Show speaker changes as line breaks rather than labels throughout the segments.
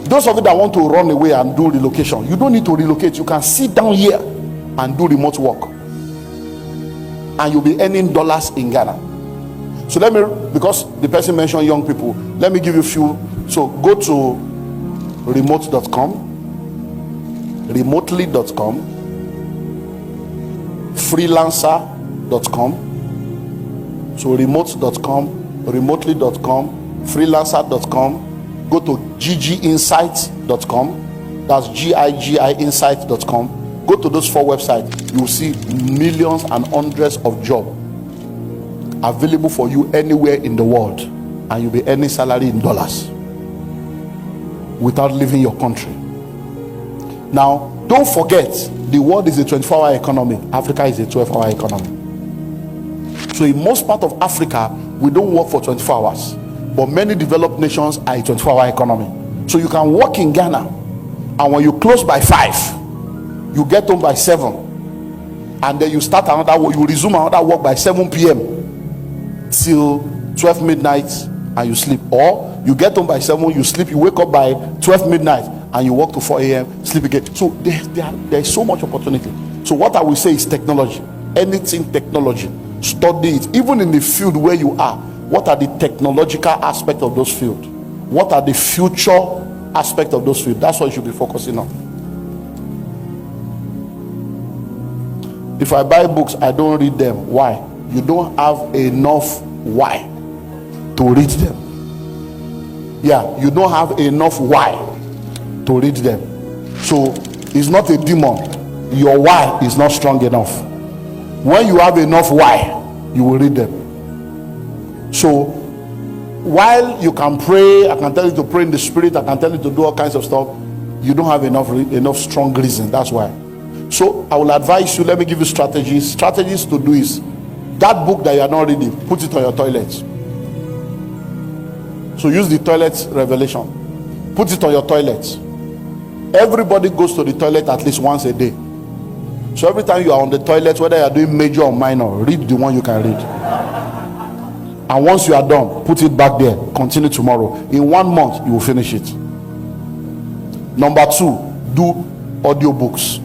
Those of you that want to run away and do relocation, you don't need to relocate. You can sit down here and do remote work, and you'll be earning dollars in Ghana. So let me, because the person mentioned young people, let me give you a few. So go to remote.com, remotely.com, freelancer.com. So remote.com, remotely.com, freelancer.com. Go to gigiinsight.com. That's gigiinsight.com. Go to those 4 websites. You will see millions and hundreds of jobs available for you anywhere in the world, and you'll be earning salary in dollars without leaving your country. Now, don't forget, the world is a 24-hour economy. Africa is a 12-hour economy. So in most part of Africa, we don't work for 24 hours. But many developed nations are a 24-hour economy. So you can work in Ghana, and when you close by 5, you get home by 7. And then you start another work, you resume another work by 7 p.m. till 12 midnight and you sleep. Or you get home by 7, you sleep, you wake up by 12 midnight and you work to 4 a.m., sleep again. So there is so much opportunity. So what I will say is technology. Anything technology, study it. Even in the field where you are, what are the technological aspects of those fields? What are the future aspects of those fields? That's what you should be focusing on. If I buy books, I don't read them. Why? You don't have enough why to read them. Yeah, you don't have enough why to read them. So it's not a demon. Your why is not strong enough. When you have enough why, you will read them. So while you can pray, I can tell you to pray in the spirit, I can tell you to do all kinds of stuff, you don't have enough strong reason. That's why. So I will advise you, let me give you strategies to do is that book that you are not reading, put it on your toilet. So use the toilet revelation, put it on your toilet. Everybody goes to the toilet at least once a day. So every time you are on the toilet, whether you are doing major or minor, read the one you can read. And once you are done, put it back there, continue tomorrow. In 1 month you will finish it. Number 2, do audiobooks.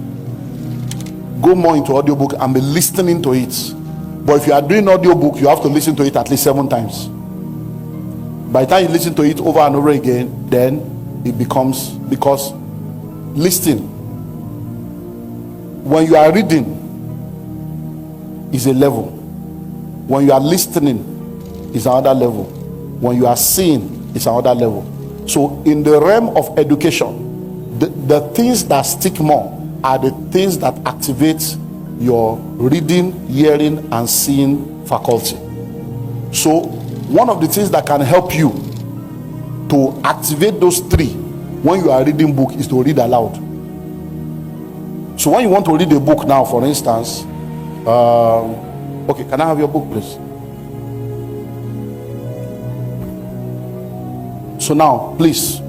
Go more into audiobook and be listening to it. But if you are doing audiobook, you have to listen to it at least 7 times. By the time you listen to it over and over again, then it becomes, because listening, when you are reading is a level, when you are listening is another level, when you are seeing is another level. So in the realm of education, the things that stick more are the things that activate your reading, hearing, and seeing faculty. So one of the things that can help you to activate those 3 when you are reading book is to read aloud. So when you want to read a book now, for instance, okay, can I have your book, please? So now, please,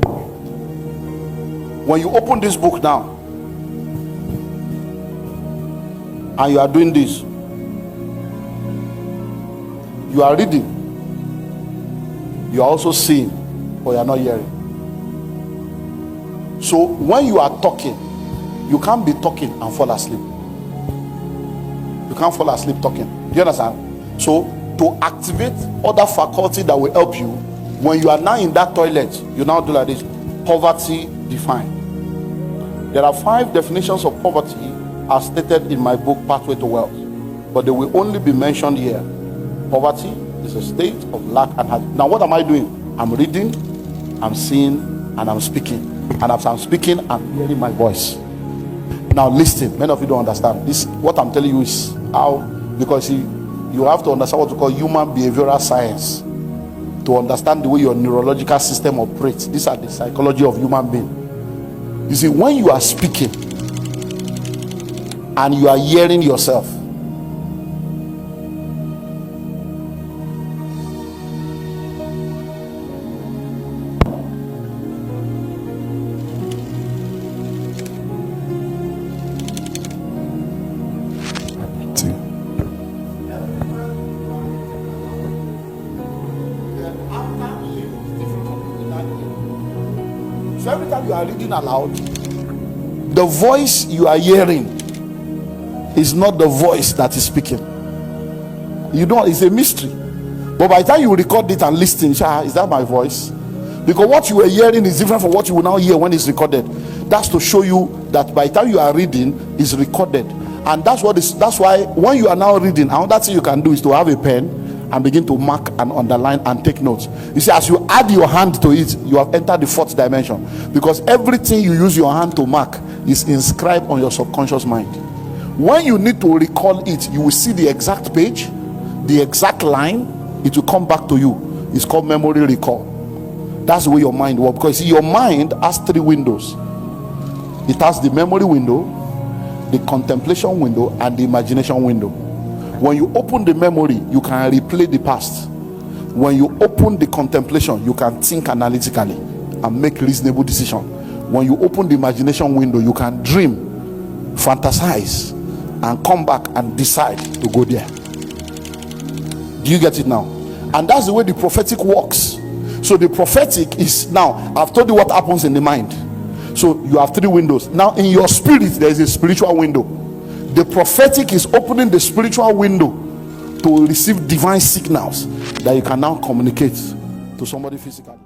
when you open this book now, and you are doing this, you are reading, you are also seeing, but you are not hearing. So when you are talking, you can't be talking and fall asleep. You can't fall asleep talking. Do you understand? So to activate other faculty that will help you, when you are now in that toilet, you now do like this. Poverty defined. There are 5 definitions of poverty as stated in my book Pathway to Wealth, but they will only be mentioned here. Poverty is a state of lack and hardship. Now what am I doing? I'm reading, I'm seeing, and I'm speaking. And as I'm speaking, I'm hearing my voice. Now listen, many of you don't understand this. What I'm telling you is how, because you have to understand what we call human behavioral science to understand the way your neurological system operates. These are the psychology of human being. You see, when you are speaking and you are hearing yourself, So every time you are reading aloud, the voice you are hearing is not the voice that is speaking. You know, it's a mystery. But by the time you record it and listen, is that my voice? Because what you were hearing is different from what you will now hear when it's recorded. That's to show you that by the time you are reading, it's recorded. And that's why when you are now reading, another thing you can do is to have a pen and begin to mark and underline and take notes. You see, as you add your hand to it, you have entered the fourth dimension, because everything you use your hand to mark is inscribed on your subconscious mind. When you need to recall it, you will see the exact page, the exact line. It will come back to you. It's called memory recall. That's the way your mind works. Because your mind has three windows. It has the memory window, the contemplation window, and the imagination window. When you open the memory, you can replay the past. When you open the contemplation, you can think analytically and make reasonable decisions. When you open the imagination window, you can dream, fantasize, and come back and decide to go there. Do you get it now? And that's the way the prophetic works. So the prophetic is, now I've told you what happens in the mind. So you have three windows. Now in your spirit, there is a spiritual window. The prophetic is opening the spiritual window to receive divine signals that you can now communicate to somebody physically.